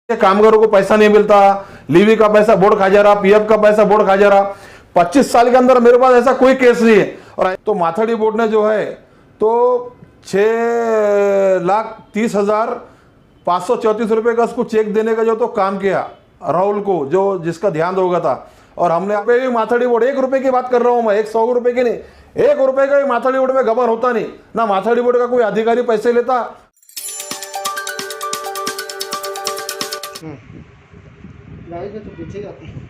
कामगारों को पैसा नहीं मिलता, लीवी का पैसा बोर्ड खा जा रहा, पीएफ का पैसा बोर्ड खा जा रहा। 25 साल के अंदर मेरे पास ऐसा कोई केस नहीं है। और तो माथाडी बोर्ड ने जो है तो 6,30,534 रुपये का उसको चेक देने का जो तो काम किया राहुल को, जो जिसका ध्यान होगा था। और हमने यहाँ पे भी माथाडी बोर्ड 1 रुपये की बात कर रहा हूँ मैं, 100 रुपये की नहीं, 1 रुपये का भी माथाडी बोर्ड में गबन होता नहीं ना। माथाडी बोर्ड का कोई अधिकारी पैसे लेता। गाड़ी के तो पीछे जाते हैं।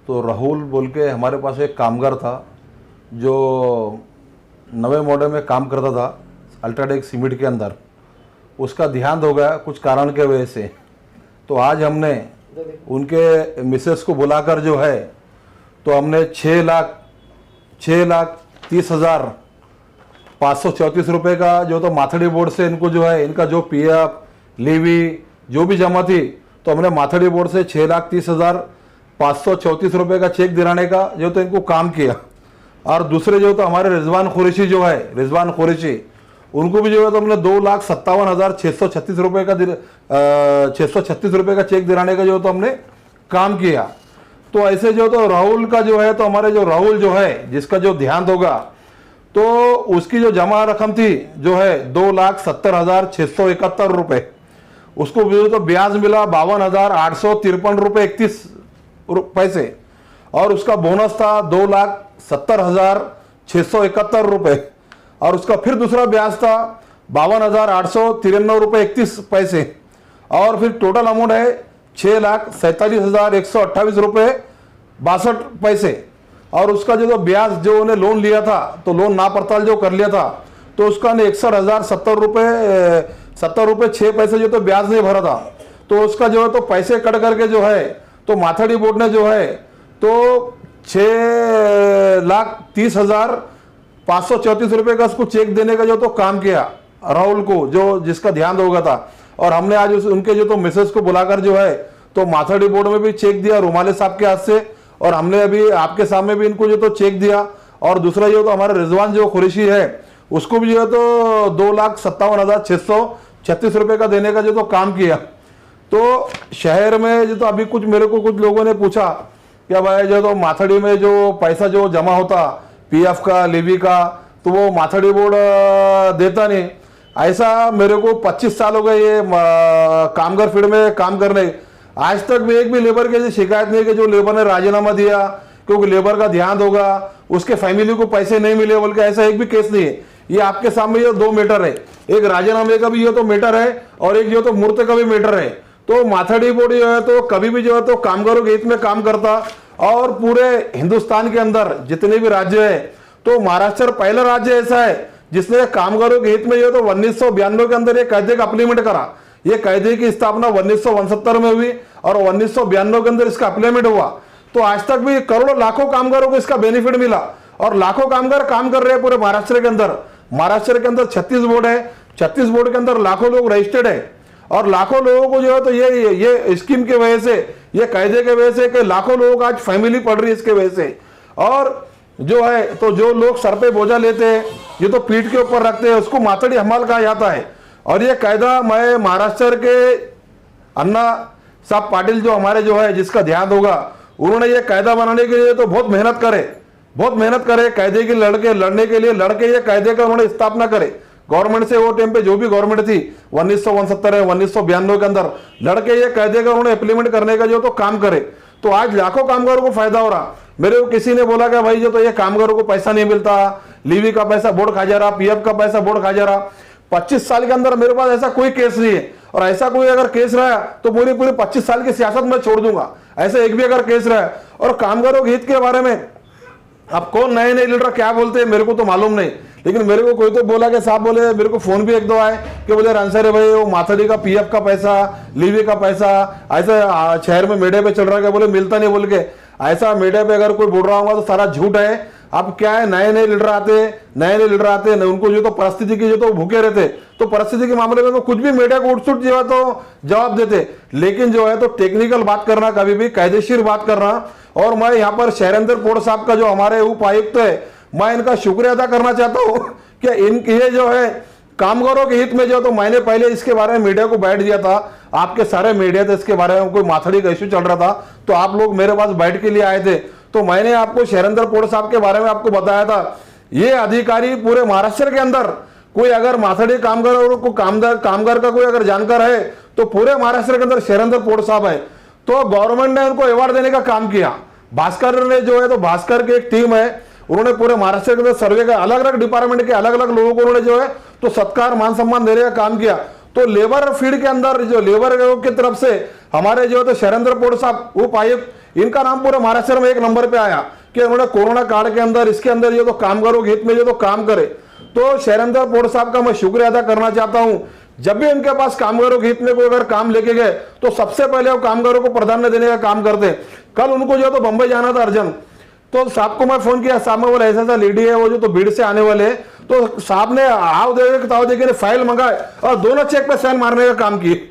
तो राहुल बोल के हमारे पास एक कामगार था जो नवे मॉडल में काम करता था अल्ट्राटेक सीमेंट के अंदर। उसका देहांत हो गया कुछ कारण के वजह से। तो आज हमने उनके मिसेस को बुलाकर जो है तो हमने 6,30,534 रुपये का जो तो माथाडी बोर्ड से इनको जो है इनका जो पीएफ लीवी जो भी जमा थी तो हमने माथाडी बोर्ड से 6,30,534 रुपये का चेक दिलाने का जो तो इनको काम किया। और दूसरे जो तो हमारे रिजवान कुरैशी जो है, रिजवान कुरैशी, उनको भी जो है तो हमने 2,57,636 रुपये का 636 रुपये का चेक दिलाने का जो तो हमने काम किया। तो ऐसे जो तो राहुल का जो है तो हमारे जो राहुल जो है जिसका जो ध्यान होगा तो उसकी जो जमा रकम थी जो है 2,70,671 रुपये, उसको जो तो ब्याज मिला 52,853 रुपये 31 पैसे। और उसका बोनस था 2,70,671 रुपये। और उसका फिर दूसरा ब्याज था 52,893 रुपये 31 पैसे। और फिर टोटल अमाउंट है 6,47,128 रुपये 62 पैसे। और उसका जो ब्याज जो उन्हें लोन लिया था तो लोन ना पड़ताल जो कर लिया था तो उसका ने 61,070 रुपये 6 पैसे जो तो ब्याज नहीं भरा था। तो उसका जो है तो पैसे कट करके जो है तो माथाडी बोर्ड ने जो है तो 6,30,534 रुपये का उसको चेक देने का जो तो काम किया राहुल को, जो जिसका ध्यान होगा था। और हमने आज उनके जो तो मिसेस को बुलाकर जो है तो माथाडी बोर्ड में भी चेक दिया रुमाले साहब के हाथ से। और हमने अभी आपके सामने भी इनको जो तो चेक दिया। और दूसरा जो तो हमारा रिजवान जो कुरैशी है उसको भी जो है तो 2,57,636 रुपये का देने का जो तो काम किया। तो शहर में जो तो अभी कुछ मेरे को कुछ लोगों ने पूछा क्या भाई जो तो माथाडी में जो पैसा जो जमा होता पीएफ का लीवी का तो वो माथाडी बोर्ड देता नहीं। ऐसा मेरे को 25 साल हो गए ये कामगार फील्ड में काम करने, आज तक भी एक भी लेबर की शिकायत नहीं कि जो लेबर ने राजीनामा दिया क्योंकि लेबर का ध्यान होगा उसके फैमिली को पैसे नहीं मिले बोल के, ऐसा एक भी केस नहीं है। ये आपके सामने ये 2 मैटर है, एक राजीनामे का भी ये तो मैटर है और एक जो तो मूर्त का भी मैटर है। तो माथाडी बोर्ड जो है तो कभी भी जो है तो कामगारों के हित में काम करता। और पूरे हिंदुस्तान के अंदर जितने भी राज्य है तो महाराष्ट्र पहला राज्य ऐसा है जिसने कामगारों के हित में जो तो 1992 के अंदर ये कायदे का अप्लीमेंट करा। ये कायदे की स्थापना 1969 में हुई और 1992 के अंदर इसका अप्लीमेंट हुआ। तो आज तक भी करोड़ों लाखों कामगारों को इसका बेनिफिट मिला और लाखों कामगार काम कर रहे हैं पूरे महाराष्ट्र के अंदर। महाराष्ट्र के अंदर 36 बोर्ड है, 36 बोर्ड के अंदर लाखों लोग रजिस्टर्ड है। और लाखों लोगों को जो है तो ये स्कीम के वजह से, ये कायदे के वजह से कि लाखों लोगों का आज फैमिली पढ़ रही है इसके वजह से। और जो है तो जो लोग सर पे बोझा लेते हैं ये तो पीठ के ऊपर रखते हैं उसको माथाडी हमाल कहा जाता है। और ये कायदा मैं महाराष्ट्र के अन्ना साहब पाटिल जो हमारे जो है जिसका ध्यान होगा उन्होंने ये कायदा बनाने के लिए तो बहुत मेहनत करे कायदे की लड़ने के लिए लड़के ये कायदे का उन्होंने स्थापना करे। गवर्नमेंट से वो टाइम पे जो भी गवर्नमेंट थी 1969 है 1992 के अंदर लड़के ये कायदे का उन्होंने इम्प्लीमेंट करने का जो तो काम करे। तो आज लाखों कामगारों को फायदा हो रहा। मेरे को किसी ने बोला कि भाई जो तो ये कामगारों को पैसा नहीं मिलता, लीवी का पैसा बोर्ड खा जा रहा, पीएफ का पैसा बोर्ड खा जा रहा। 25 साल के अंदर मेरे पास ऐसा कोई केस नहीं है। और ऐसा कोई अगर केस रहा तो पूरी 25 साल की सियासत में छोड़ दूंगा, ऐसा एक भी अगर केस रहा। और कामगारों के हित के बारे में अब कौन नए लीडर क्या बोलते हैं मेरे को तो मालूम नहीं, लेकिन मेरे को कोई तो बोला कि साहब बोले, मेरे को फोन भी 1-2 आए कि बोले रनसरे भाई वो माथाडी का पीएफ का पैसा, लीवी का पैसा ऐसा शहर में मेडे पे चल रहा है, बोले मिलता नहीं बोल के। ऐसा मीडिया पे अगर कोई बोल रहा होगा तो सारा झूठ है। अब क्या है, नए नए लीडर आते हैं, उनको जो तो परिस्थिति की जो तो भूखे रहते, तो परिस्थिति के मामले में तो कुछ भी मीडिया को उठसुट जो है तो जवाब देते। लेकिन जो है तो टेक्निकल बात करना, कभी भी कायदेशीर बात करना। और मैं यहाँ पर शैलेंद्र पौड़ साहब का जो हमारे उपायुक्त है, मैं इनका शुक्रिया अदा करना चाहता हूँ कि ये जो है कामगारों के हित में जो, तो मैंने पहले इसके बारे में मीडिया को बैठ दिया था, आपके सारे मीडिया थे, इसके बारे में कोई माथड़ी का इश्यू चल रहा था तो आप लोग मेरे पास बैठ के लिए आए थे, तो मैंने आपको शैलेंद्र पौड़ साहब के बारे में आपको बताया था। ये अधिकारी पूरे महाराष्ट्र के अंदर कोई अगर माथड़ी कामगार को कामगार का कोई अगर जानकार है तो पूरे महाराष्ट्र के अंदर शैलेंद्र पौड़ साहब है। तो गवर्नमेंट ने उनको अवार्ड देने का काम किया। भास्कर ने जो है तो भास्कर की एक टीम है, उन्होंने पूरे महाराष्ट्र के अंदर सर्वे का अलग अलग डिपार्टमेंट के अलग अलग लोगों को उन्होंने जो है तो सत्कार मान सम्मान देने का काम किया। तो लेबर फील्ड के अंदर जो लेबर की तरफ से हमारे जो है तो शैलेंद्र पौड़ साहब उपायुक्त, इनका नाम पूरे महाराष्ट्र में एक नंबर पे आया कि उन्होंने कोरोना काल के अंदर इसके अंदर जो तो कामगारों के हित में जो तो काम करे। तो शैलेंद्र पौड़ साहब का मैं शुक्रिया अदा करना चाहता हूं। जब भी उनके पास कामगारों के हित में कोई अगर काम लेके गए तो सबसे पहले वो कामगारों को प्राधान्य देने का काम करते। कल उनको जो तो बंबई जाना था अर्जेंट, तो साहब को मैं फोन किया, साहब में बोला ऐसा ऐसा लेडी है वो जो तो भीड़ से आने वाले हैं, तो साहब ने आओ दे ताव दे के फाइल मंगाए और दोनों चेक पे साइन मारने का काम किए।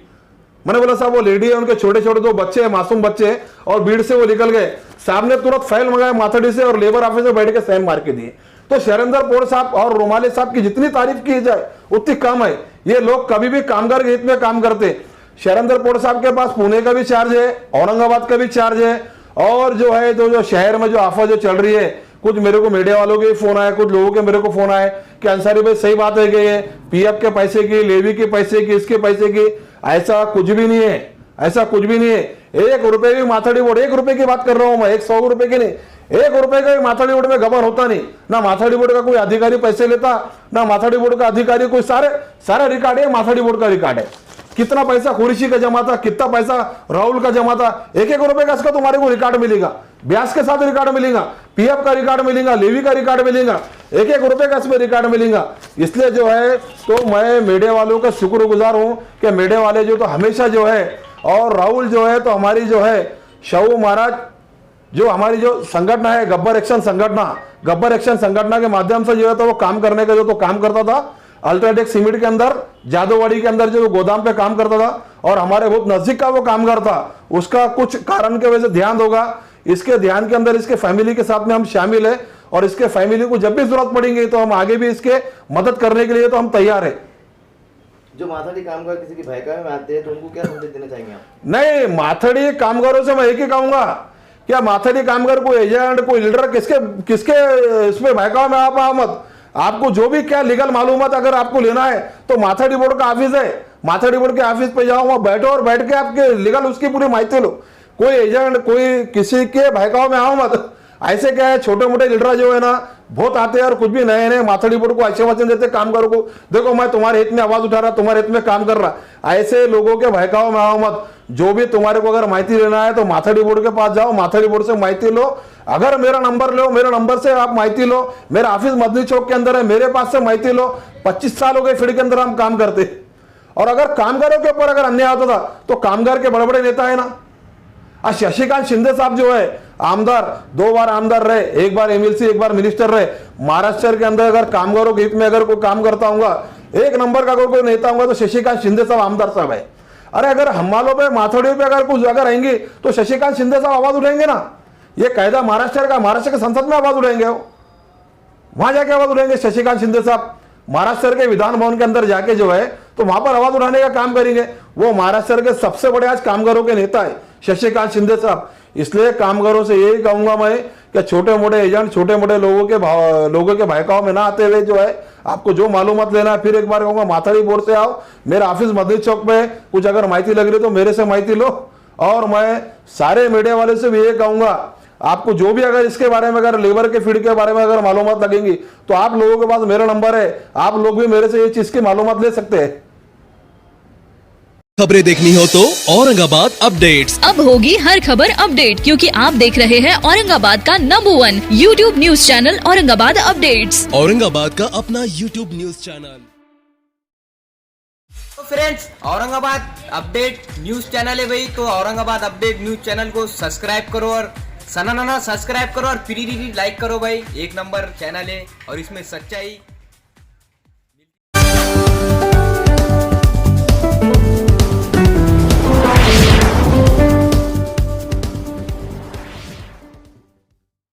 मैंने बोला साहब वो लेडी है, उनके छोटे छोटे दो बच्चे हैं, मासूम बच्चे हैं, और भीड़ से वो निकल गए। साहब ने तुरंत फाइल मंगाया माथड़ी से और लेबर ऑफिस में बैठ के साइन मार के दिए। तो शैलेंद्र पौड़ साहब और रोमाली साहब की जितनी तारीफ की जाए उतनी कम है। ये लोग कभी भी कामगार के हित में काम करते। शैलेंद्र पौड़ साहब के पास पुणे का भी चार्ज है, औरंगाबाद का भी चार्ज है, और जो है जो शहर में जो आफत जो चल रही है, कुछ मेरे को मीडिया वालों के फोन आए, कुछ लोगों के मेरे को फोन आए कि अंसारी भाई सही बात है कि ये पीएफ के पैसे की, लेवी के पैसे की, इसके पैसे की, ऐसा कुछ भी नहीं है, ऐसा कुछ भी नहीं है। 1 रुपए भी माथड़ी बोर्ड, 1 रुपए की बात कर रहा हूं मैं, 100 रुपए की नहीं, 1 रुपए का माथड़ी बोर्ड में गबन होता नहीं। ना माथड़ी बोर्ड का कोई अधिकारी पैसे लेता, ना माथड़ी बोर्ड का अधिकारी कोई, सारे रिकॉर्ड है, माथड़ी बोर्ड का रिकॉर्ड है। कितना पैसा खुर्शी का जमा था, कितना पैसा राहुल का जमा था, 1-1 रुपए का इसका तुम्हारे को रिकॉर्ड मिलेगा, ब्याज के साथ रिकॉर्ड मिलेगा, पीएफ का रिकॉर्ड मिलेगा, लेवी का रिकॉर्ड मिलेगा, 1-1 रुपए का इसमें रिकॉर्ड मिलेगा। इसलिए जो है तो मैं मीडिया वालों का शुक्रगुजार हूं कि मीडिया वाले जो तो हमेशा जो है, और राहुल जो है तो हमारी जो है शव महाराज जो हमारी जो संगठन है गब्बर एक्शन संगठन के माध्यम से जो है तो वो काम करने का जो तो काम करता था। अल्ट्राटेक सीमेंट के अंदर जादोवाड़ी के अंदर जो गोदाम पे काम करता था और हमारे बहुत नजदीक का वो कामगार था। उसका कुछ कारण के वजह से ध्यान होगा, इसके ध्यान के अंदर इसके फैमिली के साथ में हम शामिल है, और इसके फैमिली को जब भी जरूरत पड़ेगी तो हम आगे भी इसके मदद करने के लिए तो हम तैयार है। जो माथड़ी कामगार किसी की भयका में आते हैं तो उनको क्या संदेश देना चाहेंगे आप? नहीं, माथड़ी कामगारों से मैं एक ही कहूंगा, क्या माथड़ी कामगार कोई एजेंट कोई लीडर किसके इसमें बहकाव में आप मत। आपको जो भी क्या लीगल मालूमात अगर आपको लेना है तो माथड़ी बोर्ड का ऑफिस है, माथड़ी बोर्ड के ऑफिस पे जाओ, वहां बैठो और बैठ के आपके लीगल उसकी पूरी माहिती लो। कोई एजेंट कोई किसी के बहकाव में आओ मत। ऐसे क्या है, छोटे मोटे लीडर जो है ना बहुत आते हैं और कुछ भी नए नए माथड़ी बोर्ड को अच्छे वचन देते कामगारों को, देखो मैं तुम्हारे हित में आवाज उठा रहा, तुम्हारे हित में काम कर रहा। ऐसे लोगों के बहकाव में आओ मत। जो भी तुम्हारे को अगर माहिती लेना है तो माथड़ी बोर्ड के पास जाओ, माथड़ी बोर्ड से माहिती लो। अगर मेरा नंबर लो, मेरे नंबर से आप माहिती लो, मेरा ऑफिस मदनी चौक के अंदर है, मेरे पास से माहिती लो। 25 साल हो गए फील्ड के अंदर हम काम करते, और अगर कामगारों के ऊपर अगर अन्याय होता था तो कामगार के बड़े बड़े नेता है ना, आज शशिकांत शिंदे साहब जो है आमदार, 2 बार आमदार रहे, 1 बार एमएलसी 1 बार मिनिस्टर रहे। महाराष्ट्र के अंदर अगर कामगारों के हित में अगर कोई काम करता हूंगा, 1 नंबर का अगर कोई नेता होगा तो शशिकांत शिंदे साहब आमदार साहब है। अरे अगर हमालों पे माथड़ियों पे अगर कुछ अगर आएंगे तो शशिकांत शिंदे साहब आवाज उठाएंगे ना। ये कायदा महाराष्ट्र के संसद में आवाज उठाएंगे, वहां जाके आवाज उठाएंगे शशिकांत शिंदे साहब। महाराष्ट्र के विधान भवन के अंदर जाके जो है तो वहां पर आवाज उठाने का काम करेंगे। वो महाराष्ट्र के सबसे बड़े आज कामगारों के नेता है शशिकांत शिंदे साहब। इसलिए कामगारों से यही कहूंगा मैं कि छोटे मोटे एजेंट छोटे मोटे लोगों के बहकाव में ना आते हुए जो है आपको जो मालूमात लेना है, फिर एक बार कहूंगा माथड़ी बोर्ड से आओ, मेरा ऑफिस मदनी चौक पे, कुछ अगर माहिती लग रही तो मेरे से माहिती लो। और मैं सारे मीडिया वाले से भी ये कहूंगा, आपको जो भी अगर इसके बारे में अगर लेबर के फील्ड के बारे में अगर मालूमात लगेंगी तो आप लोगों के पास मेरा नंबर है, आप लोग भी मेरे से ये चीज की मालूमात ले सकते हैं। खबरें देखनी हो तो औरंगाबाद अपडेट्स। अब होगी हर खबर अपडेट, क्योंकि आप देख रहे हैं औरंगाबाद का number 1 YouTube news channel Aurangabad updates. Aurangabad का अपना यूट्यूब न्यूज चैनल। तो friends, Aurangabad update news channel है भाई, तो औरंगाबाद अपडेट न्यूज चैनल को सब्सक्राइब करो और सना सब्सक्राइब करो और फ्री लाइक करो भाई, एक नंबर चैनल है और इसमें सच्चाई